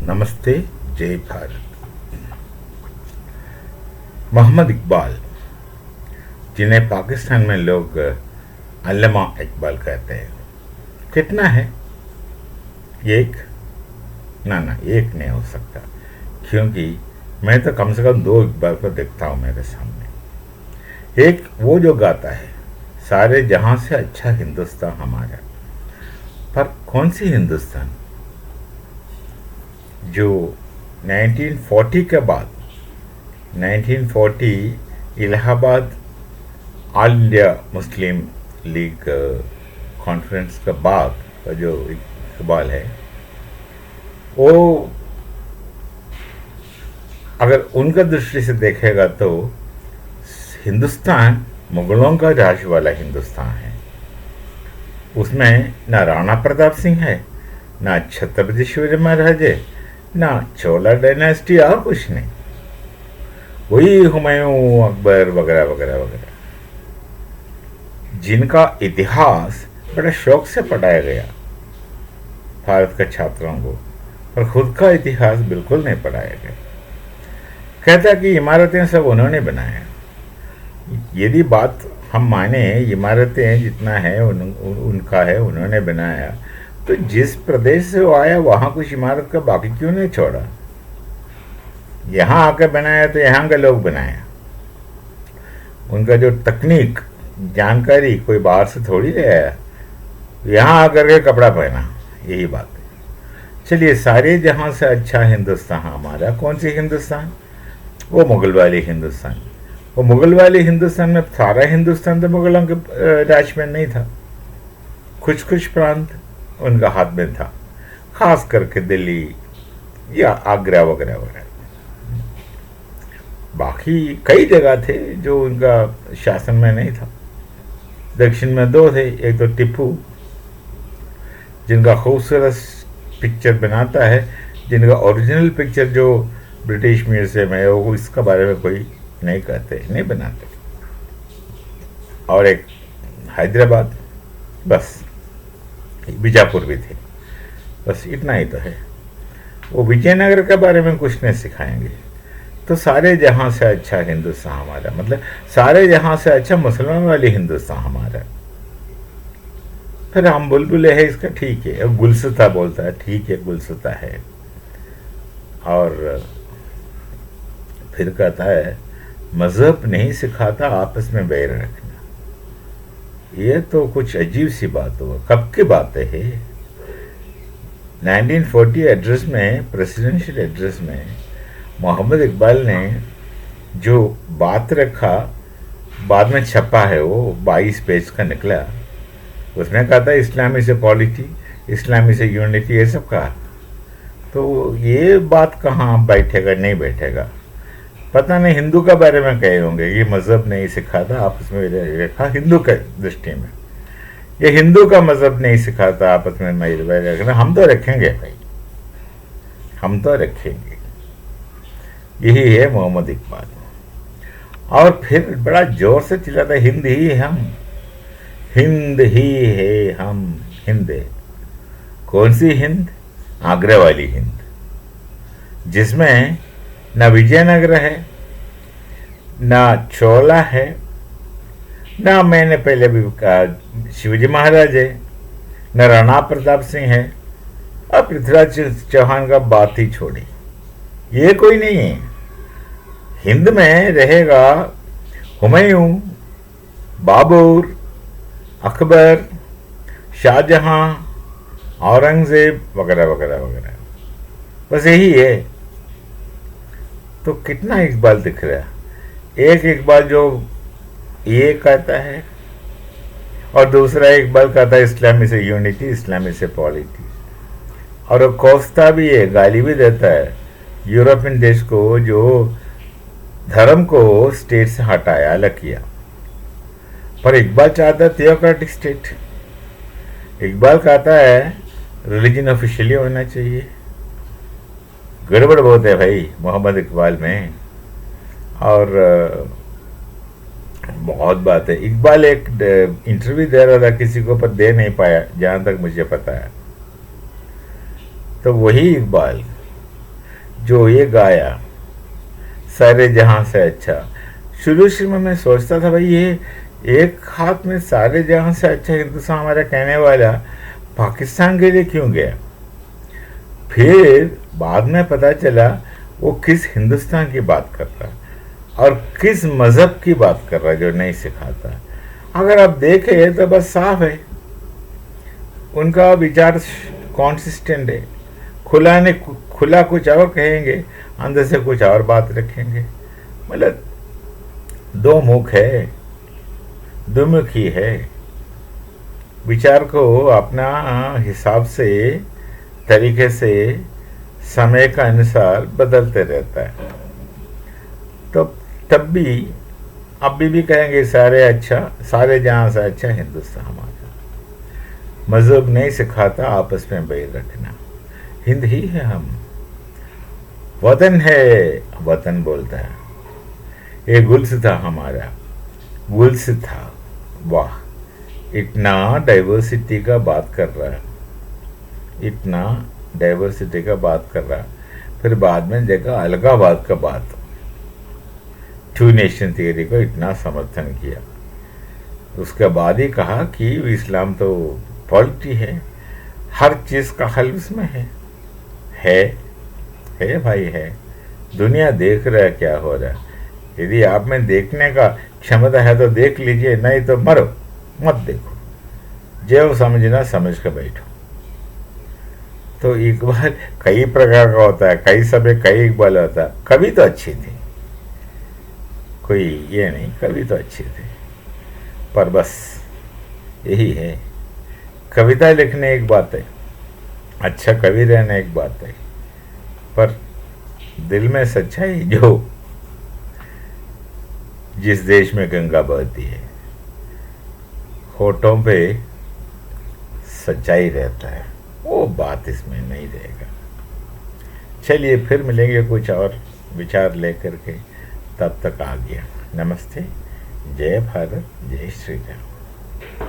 नमस्ते, जय भारत। मोहम्मद इकबाल, जिन्हें पाकिस्तान में लोग अल्लामा इकबाल कहते हैं, कितना है? एक? ना, एक नहीं हो सकता, क्योंकि मैं तो कम से कम दो इकबाल को देखता हूँ मेरे सामने। एक वो जो गाता है, सारे जहां से अच्छा हिंदुस्तान हमारा, पर कौन सी हिंदुस्तान जो 1940 के बाद, 1940 Allahabad all India Muslim league conference के बाद का जो इकबाल है, वो अगर उनका दृष्टि से देखेगा तो हिंदुस्तान मुगलों का राज वाला हिंदुस्तान है। उसमें ना राणा प्रताप सिंह है, ना छत्रपति शिवाजी महाराज है, ना चोला डायनेस्टी, और कुछ नहीं। वही हुमायूं, अकबर वगैरह वगैरह वगैरह, जिनका इतिहास बड़ा शौक से पढ़ाया गया भारत के छात्रों को, पर खुद का इतिहास बिल्कुल नहीं पढ़ाया गया। कहता कि इमारतें सब उन्होंने बनाया। यदि बात हम माने इमारतें जितना है उनका है, उन्होंने बनाया, तो जिस प्रदेश से वो आया वहां कुछ इमारत का बाकी क्यों नहीं छोड़ा? यहां आकर बनाया तो यहां के लोग बनाया। उनका जो तकनीक जानकारी कोई बाहर से थोड़ी ले आया, यहां आकर के कपड़ा पहना, यही बात है। चलिए, सारे जहां से अच्छा हिंदुस्तान हमारा, कौन सी हिंदुस्तान? वो मुगल वाली हिंदुस्तान। वो मुगल वाली हिंदुस्तान में सारा हिंदुस्तान तो मुगलों के राज में नहीं था, कुछ कुछ प्रांत उनका हाथ में था, खास करके दिल्ली या आगरा वगैरह वगैरह। बाकी कई जगह थे जो उनका शासन में नहीं था। दक्षिण में दो थे, एक तो टिप्पू, जिनका खूबसूरत पिक्चर बनाता है, जिनका ओरिजिनल पिक्चर जो ब्रिटिश म्यूजियम है वो इसका बारे में कोई नहीं कहते, नहीं बनाते। और एक हैदराबाद, बस बीजापुर भी थे, बस इतना ही तो है। वो विजयनगर के बारे में कुछ नहीं सिखाएंगे। तो सारे जहां से अच्छा हिंदुस्तान हमारा, मतलब सारे जहां से अच्छा मुसलमान वाली हिंदुस्तान हमारा। फिर हम बुलबुले है इसका, ठीक है। अब गुलसिता बोलता है, ठीक है, गुलसिता है। और फिर कहता है मजहब नहीं सिखाता आपस में बैर रखना। ये तो कुछ अजीब सी बात हुआ। कब की बात है? 1940 एड्रेस में, प्रेसिडेंशियल एड्रेस में मोहम्मद इकबाल ने जो बात रखा, बाद में छपा है, वो 22 पेज का निकला। उसमें कहा था इस्लामी से पॉलिटी, इस्लामी से यूनिटी, ये सब कहा। तो ये बात कहाँ बैठेगा, नहीं बैठेगा। पता नहीं हिंदू के बारे में कहे होंगे, ये मजहब नहीं सिखाता आपस में रखा, हिंदू के दृष्टि में ये हिंदू का मजहब नहीं सिखाता आपस में रखना। हम तो रखेंगे भाई, हम तो रखेंगे। यही है मोहम्मद इकबाल। और फिर बड़ा जोर से चिल्लाता, हिंद ही हम, हिंद ही है हम, हिंद है। कौन सी हिंद? आगरा वाली हिंद, जिसमें ना विजयनगर है, ना चोला है, ना मैंने पहले भी कहा शिवाजी महाराज है, ना राणा प्रताप सिंह है, और पृथ्वीराज चौहान का बात ही छोड़ी। ये कोई नहीं है। हिंद में रहेगा हुमायूं, बाबर, अकबर, शाहजहां, औरंगजेब वगैरह वगैरह वगैरह, बस यही है। तो कितना इकबाल दिख रहा है। एक इकबाल जो ये कहता है, और दूसरा इकबाल कहता है इस्लामी से यूनिटी, इस्लामी से पॉलिटी। और वो कोसता भी है, गाली भी देता है यूरोपियन देश को, जो धर्म को स्टेट से हटाया, अलग किया। पर इकबाल चाहता है थियोक्रेटिक स्टेट। इकबाल कहता है रिलीजन ऑफिशियली होना चाहिए। गड़बड़ बहुत है भाई मोहम्मद इकबाल में। और बहुत बात है। इकबाल एक इंटरव्यू दे रहा था किसी को, पर दे नहीं पाया जहां तक मुझे पता है। तो वही इकबाल जो ये गाया सारे जहां से अच्छा। शुरू शुरू में मैं सोचता था भाई ये एक हाथ में सारे जहां से अच्छा हिंदुस्तान हमारा कहने वाला पाकिस्तान के लिए क्यों गया। फिर बाद में पता चला वो किस हिंदुस्तान की बात कर रहा और किस मजहब की बात कर रहा जो नहीं सिखाता। अगर आप देखें तो बस साफ है, उनका विचार कॉन्सिस्टेंट है। खुला कुछ और कहेंगे, अंदर से कुछ और बात रखेंगे। मतलब दो मुख है, दुमुखी है। विचार को अपना हिसाब से, तरीके से, समय का अनुसार बदलते रहता है। तो तब भी अभी भी कहेंगे सारे जहां से अच्छा हिंदुस्तान हमारा। मजहब नहीं सिखाता आपस में बैर रखना। हिंद ही है हम, वतन है, वतन बोलता है। ये गुल्स था हमारा, गुल्स था। वाह, इतना डाइवर्सिटी का बात कर रहा है, इतना डाइवर्सिटी का बात कर रहा है। फिर बाद में देखा अलगावाद का बात, टू नेशन थियरी को इतना समर्थन किया। उसके बाद ही कहा कि इस्लाम तो पॉलिटी है, हर चीज का हल उसमें है भाई है। दुनिया देख रहा है क्या हो रहा है। यदि आप में देखने का क्षमता है तो देख लीजिए, नहीं तो मरो, मत देखो। जो समझना समझ कर बैठो। तो इकबाल कई प्रकार का होता है, कई समय कई इकबाल होता है। कभी तो अच्छी थी, कोई ये नहीं, कभी तो अच्छी थी, पर बस यही है। कविता लिखने एक बात है, अच्छा कवि रहना एक बात है, पर दिल में सच्चाई जो जिस देश में गंगा बहती है, होठों पे सच्चाई रहता है, वो बात इसमें नहीं रहेगा। चलिए फिर मिलेंगे कुछ और विचार लेकर के। तब तक आ गया। नमस्ते, जय भारत, जय श्री राम।